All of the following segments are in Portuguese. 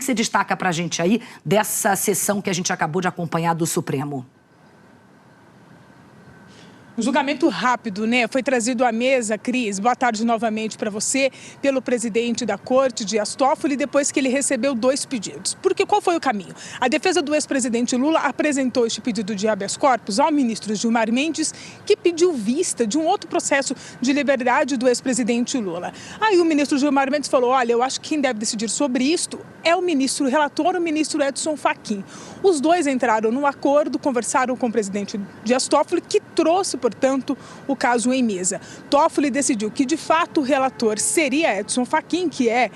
que você destaca para a gente aí dessa sessão que a gente acabou de acompanhar do Supremo? Um julgamento rápido, né? Foi trazido à mesa, Cris, boa tarde novamente para você, pelo presidente da Corte, Dias Toffoli, depois que ele recebeu 2 pedidos. Porque qual foi o caminho? A defesa do ex-presidente Lula apresentou este pedido de habeas corpus ao ministro Gilmar Mendes, que pediu vista de um outro processo de liberdade do ex-presidente Lula. Aí o ministro Gilmar Mendes falou, olha, eu acho que quem deve decidir sobre isto é o ministro relator, o ministro Edson Fachin. Os dois entraram no acordo, conversaram com o presidente Dias Toffoli, que trouxe, portanto, o caso em mesa. Toffoli decidiu que, de fato, o relator seria Edson Fachin, que é,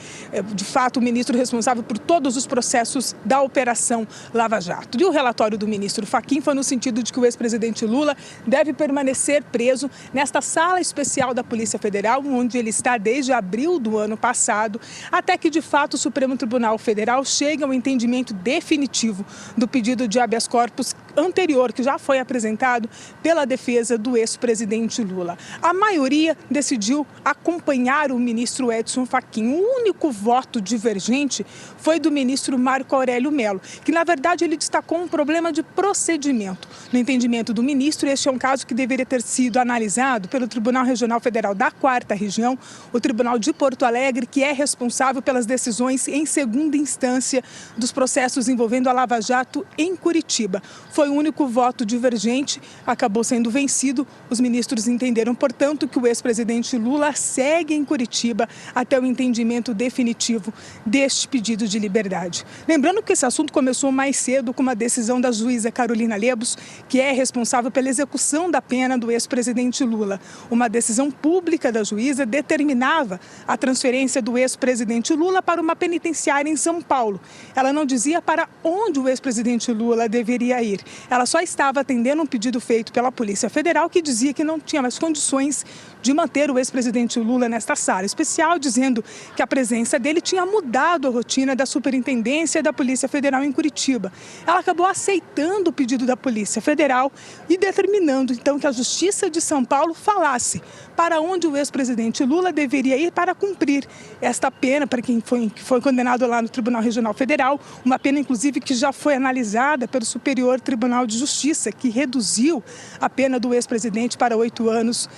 de fato, o ministro responsável por todos os processos da Operação Lava Jato. E o relatório do ministro Fachin foi no sentido de que o ex-presidente Lula deve permanecer preso nesta sala especial da Polícia Federal, onde ele está desde abril do ano passado, até que, de fato, o Supremo Tribunal Federal chegue ao entendimento definitivo do pedido de habeas corpus anterior, que já foi apresentado pela defesa do ex-presidente Lula. A maioria decidiu acompanhar o ministro Edson Fachin. O único voto divergente foi do ministro Marco Aurélio Mello, que, na verdade, ele destacou um problema de procedimento. No entendimento do ministro, este é um caso que deveria ter sido analisado pelo Tribunal Regional Federal da 4ª Região, o Tribunal de Porto Alegre, que é responsável pelas decisões em segunda instância dos processos envolvendo a Lava Jato em Curitiba. Foi o único voto divergente, acabou sendo vencido. Os ministros entenderam, portanto, que o ex-presidente Lula segue em Curitiba até o entendimento definitivo deste pedido de liberdade. Lembrando que esse assunto começou mais cedo com uma decisão da juíza Carolina Lebos, que é responsável pela execução da pena do ex-presidente Lula. Uma decisão pública da juíza determinava a transferência do ex-presidente Lula para uma penitenciária em São Paulo. Ela não dizia para onde o ex-presidente Lula deveria ir. Ela só estava atendendo um pedido feito pela Polícia Federal, que dizia que não tinha mais condições de manter o ex-presidente Lula nesta sala especial, dizendo que a presença dele tinha mudado a rotina da Superintendência da Polícia Federal em Curitiba. Ela acabou aceitando o pedido da Polícia Federal e determinando, então, que a Justiça de São Paulo falasse para onde o ex-presidente Lula deveria ir para cumprir esta pena, para quem foi condenado lá no Tribunal Regional Federal, uma pena, inclusive, que já foi analisada pelo Superior Tribunal de Justiça, que reduziu a pena do ex-presidente para 8 anos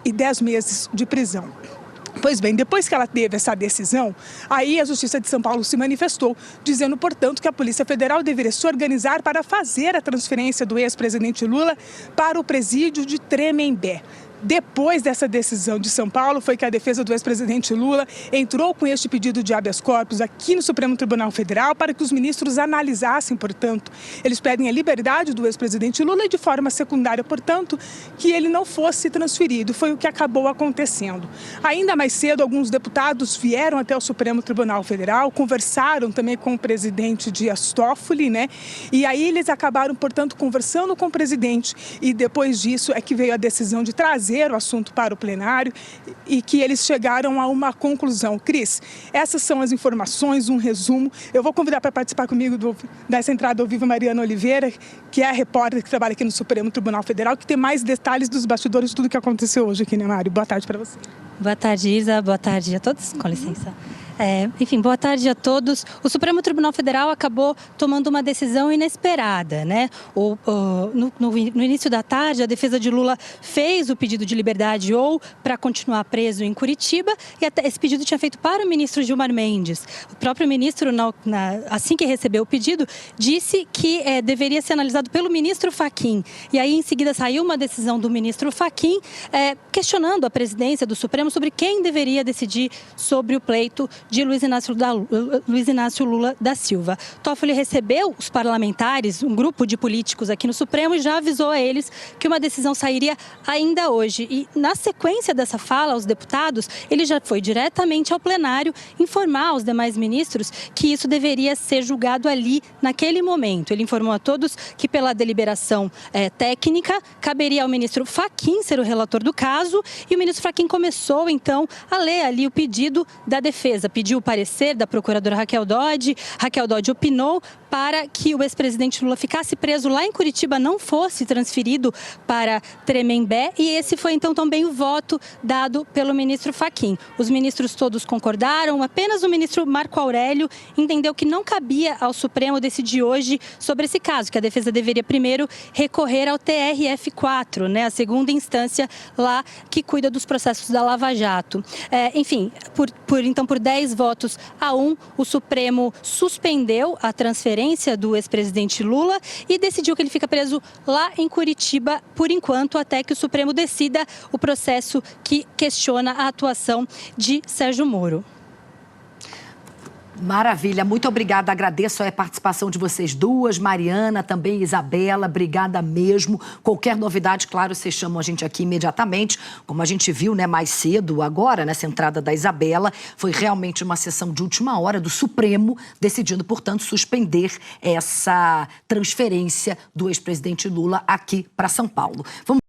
e 10 meses de prisão. Pois bem, depois que ela teve essa decisão, aí a Justiça de São Paulo se manifestou, dizendo, portanto, que a Polícia Federal deveria se organizar para fazer a transferência do ex-presidente Lula para o presídio de Tremembé. Depois dessa decisão de São Paulo, foi que a defesa do ex-presidente Lula entrou com este pedido de habeas corpus aqui no Supremo Tribunal Federal para que os ministros analisassem, portanto. Eles pedem a liberdade do ex-presidente Lula e, de forma secundária, portanto, que ele não fosse transferido. Foi o que acabou acontecendo. Ainda mais cedo, alguns deputados vieram até o Supremo Tribunal Federal, conversaram também com o presidente Dias Toffoli, né? E aí eles acabaram, portanto, conversando com o presidente e depois disso é que veio a decisão de trazer o assunto para o plenário e que eles chegaram a uma conclusão. Cris, essas são as informações, um resumo. Eu vou convidar para participar comigo dessa entrada ao vivo a Mariana Oliveira, que é a repórter que trabalha aqui no Supremo Tribunal Federal, que tem mais detalhes dos bastidores de tudo que aconteceu hoje aqui, né, Mário? Boa tarde para você. Boa tarde, Isa. Boa tarde a todos. Com licença. Enfim, boa tarde a todos. O Supremo Tribunal Federal acabou tomando uma decisão inesperada, né? No início da tarde, a defesa de Lula fez o pedido de liberdade ou para continuar preso em Curitiba e até esse pedido tinha feito para o ministro Gilmar Mendes. O próprio ministro, assim que recebeu o pedido, disse que deveria ser analisado pelo ministro Fachin. E aí, em seguida, saiu uma decisão do ministro Fachin questionando a presidência do Supremo sobre quem deveria decidir sobre o pleito de Luiz Inácio Lula da Silva. Toffoli recebeu os parlamentares, um grupo de políticos aqui no Supremo, e já avisou a eles que uma decisão sairia ainda hoje. E na sequência dessa fala aos deputados, ele já foi diretamente ao plenário informar aos demais ministros que isso deveria ser julgado ali naquele momento. Ele informou a todos que pela deliberação técnica caberia ao ministro Fachin ser o relator do caso, e o ministro Fachin começou voltou, então, a ler ali o pedido da defesa. Pediu o parecer da procuradora Raquel Dodge. Raquel Dodge opinou para que o ex-presidente Lula ficasse preso lá em Curitiba, não fosse transferido para Tremembé. E esse foi, então, também o voto dado pelo ministro Fachin. Os ministros todos concordaram, apenas o ministro Marco Aurélio entendeu que não cabia ao Supremo decidir hoje sobre esse caso, que a defesa deveria primeiro recorrer ao TRF4, né, a segunda instância lá que cuida dos processos da Lava Jato. Enfim, então, por 10 votos a 1, o Supremo suspendeu a transferência do ex-presidente Lula e decidiu que ele fica preso lá em Curitiba, por enquanto, até que o Supremo decida o processo que questiona a atuação de Sérgio Moro. Maravilha, muito obrigada, agradeço a participação de vocês duas, Mariana, também Isabela, obrigada mesmo. Qualquer novidade, claro, vocês chamam a gente aqui imediatamente, como a gente viu, né, mais cedo agora, nessa entrada da Isabela, foi realmente uma sessão de última hora do Supremo, decidindo, portanto, suspender essa transferência do ex-presidente Lula aqui para São Paulo. Vamos